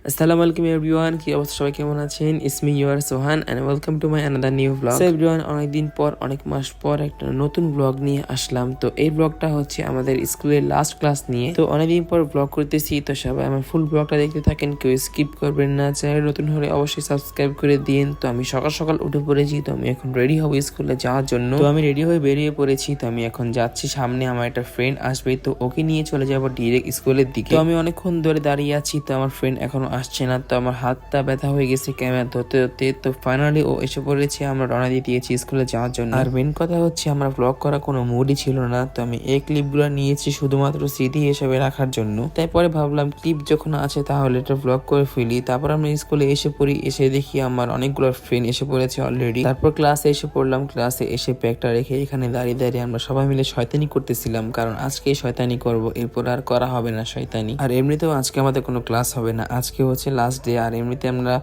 আসসালামু আলাইকুম এভরিওয়ান, কি অবস্থা, সবাই কেমন আছেন? It's me your Sohan and welcome to my another new vlog. So everyone, অনেকদিন পর, অনেক মাস পর একটা নতুন ব্লগ নিয়ে আসলাম। তো এই ব্লগটা হচ্ছে আমাদের স্কুলের লাস্ট ক্লাস নিয়ে। তো অনেকদিন পর ব্লগ করতেছি, তো সবাই আমার ফুল ব্লগটা দেখতে থাকেন, কেউ স্কিপ করবেন না। চ্যানেল নতুন হলে অবশ্যই সাবস্ক্রাইব করে দিন। তো আমি সকাল সকাল উঠে পড়েছি, তো আমি এখন রেডি হবো স্কুলে যাওয়ার জন্য। তো আমি রেডি হয়ে বেরিয়ে পড়েছি। তো আমি এখন যাচ্ছি, সামনে আমার একটা ফ্রেন্ড আসবে, তো ওকে নিয়ে চলে যাবো ডিরেক্ট স্কুলের দিকে। তো আমি অনেকক্ষণ ধরে দাঁড়িয়ে আছি, তো আমার ফ্রেন্ড এখনো আসছে না। তো আমার হাতটা ব্যথা হয়ে গেছে ক্যামেরা ধরতে ধরতে। তো ফাইনালি ও এসে পড়েছে, আমরা রওনা দিয়ে দিয়েছি স্কুলে যাওয়ার জন্য। আর মেন কথা হচ্ছে আমার ব্লগ করা কোনো মুডই ছিল না। তো আমি এই ক্লিপগুলো নিয়েছি শুধুমাত্র স্মৃতি হিসেবে রাখার জন্য। তারপরে ভাবলাম ক্লিপ যখন আছে তাহলে এটা ব্লগ করে ফেলি। তারপর আমরা স্কুলে এসে পড়ি, এসে দেখি আমার অনেকগুলো ফ্রেন্ড এসে পড়েছে অলরেডি। তারপর ক্লাসে এসে পড়লাম, ক্লাসে এসে ব্যাগটা রেখে এখানে দাঁড়িয়ে দাঁড়িয়ে আমরা সবাই মিলে শয়তানি করতেছিলাম, কারণ আজকে শয়তানি করব, এরপর আর করা হবে না শয়তানি। আর এমনিতেও আজকে আমাদের কোনো ক্লাস হবে না, আজকে হচ্ছে লাস্ট ডে। আর এমনিতে আমরা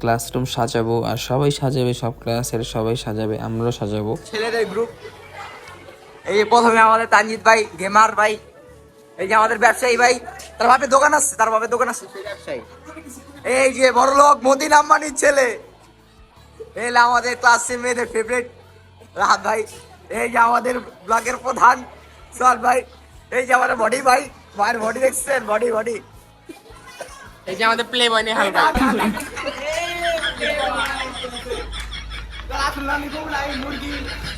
ক্লাসরুম সাজাবো, আর সবাই সাজাবে, সব ক্লাসের সবাই সাজাবে, আমরাও সাজাবো। ছেলেদের গ্রুপ, এই যে প্রথমে আমাদের তানজিদ ভাই, গেমার ভাই, এই যে আমাদের ব্যবসায়ী ভাই, তার বাপের দোকান আছে, সেই ব্যবসায়ী। এই যে বড় লোক মদিন আম্বানির ছেলে, এই আমাদের ক্লাসে মেয়েদের ফেভারিট রাহাত ভাই, এই যে আমাদের ব্লগের প্রধান সোহান ভাই, এই যে আমাদের বডি ভাই, মায়ের বডি দেখছেন, বডি এই যে আমাদের প্লে বয় নেহাল ভাই।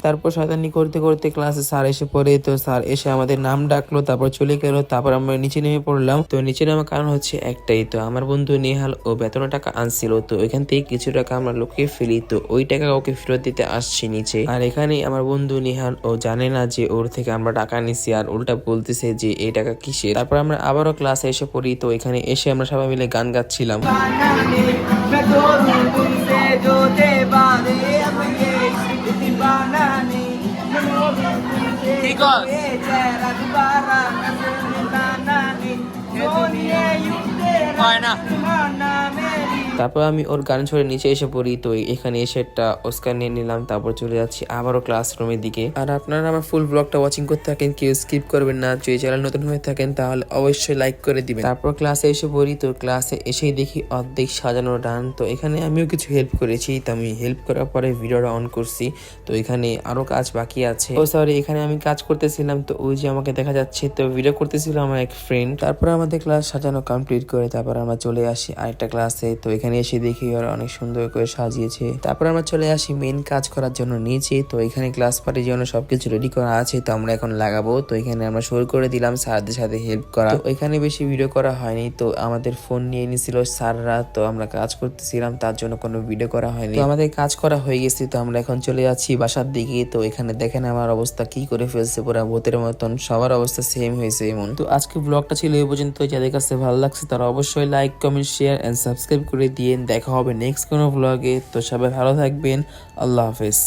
তারপর শয়তানি করতে করতে ক্লাসে স্যার এসে পড়ে। তো স্যার এসে আমাদের নাম ডাকলো, তারপর চলে গেল। তারপর আমরা নিচে নেমে পড়লাম। তো নিচে নামার কারণ হচ্ছে একটাই, তো আমার বন্ধু নেহাল ও বেতনের টাকা আনছিল, তো ওইখান থেকে কিছু টাকা আমরা লুকিয়ে ফেলি, তো ওই টাকা ওকে ফেরত দিতে আসছি নিচে। আর এখানে আমার বন্ধু নেহাল ও জানে না যে ওর থেকে আমরা টাকা নিছি, আর উল্টা বলতেছে যে এই টাকা কিসের। তারপর আমরা আবারও ক্লাসে এসে পড়ি। তো এখানে এসে আমরা সবাই মিলে গান গাচ্ছিলাম। তারপর আমি ওর গান ছড়ে নিচে এসে পড়ি। তো এখানে এসে একটা অস্কার নিয়ে নিলাম। তারপর চলে যাচ্ছি আবারও ক্লাসরুমের দিকে। আর আপনারা আমার ফুল ব্লগটা ওয়াচিং করতে থাকেন, কেউ স্কিপ করবেন না। যদি চ্যানেল নতুন হয়ে থাকেন তাহলে অবশ্যই লাইক করে দিবেন। তারপর ক্লাসে এসে পড়ি। তো ক্লাসে এসেই দেখি অর্ধেক সাজানো ডান। তো এখানে আমিও কিছু হেল্প করেছি। তো আমি হেল্প করার পরে ভিডিওটা অন করছি। তো এখানে আরো কাজ বাকি আছে। ও সরি, এখানে আমি কাজ করতেছিলাম, তো ওই যে আমাকে দেখা যাচ্ছে, তো ভিডিও করতেছিল আমার এক ফ্রেন্ড। তারপর আমাদের ক্লাস সাজানো কমপ্লিট করে তারপর আমরা চলে আসি আরেকটা ক্লাসে। তো এখানে এসে দেখি ওরা অনেক সুন্দর করে সাজিয়েছে। তারপর আমরা চলে আসি মেন কাজ করার জন্য নিচে। তো এখানে ক্লাস পার্টির জন্য সবকিছু রেডি করা আছে, তো আমরা এখন লাগাবো। তো এখানে আমরা শুরু করে দিলাম স্যারদের সাথে হেল্প করা। তো এখানে বেশি ভিডিও করা হয়নি, তো আমাদের ফোন নিয়ে নিছিল স্যাররা, তো আমরা কাজ করতেছিলাম, তার জন্য কোনো ভিডিও করা হয়নি। তো আমাদের কাজ করা হয়ে গেছে, তো আমরা এখন চলে যাচ্ছি বাসার দিকে। তো এখানে দেখেন আমার অবস্থা কি করে ফেলছে, পুরো ভূতের মতন, সবার অবস্থা সেম হয়েছে এমন। তো আজকে ব্লগটা ছিল এই পর্যন্ত। যাদের কাছে ভালো লাগছে তারা অবশ্যই like, comment, share and subscribe করে দিয়ে দেখা হবে নেক্সট কোনো ব্লগে। তো সবাই ভালো থাকবেন, আল্লাহ হাফেজ।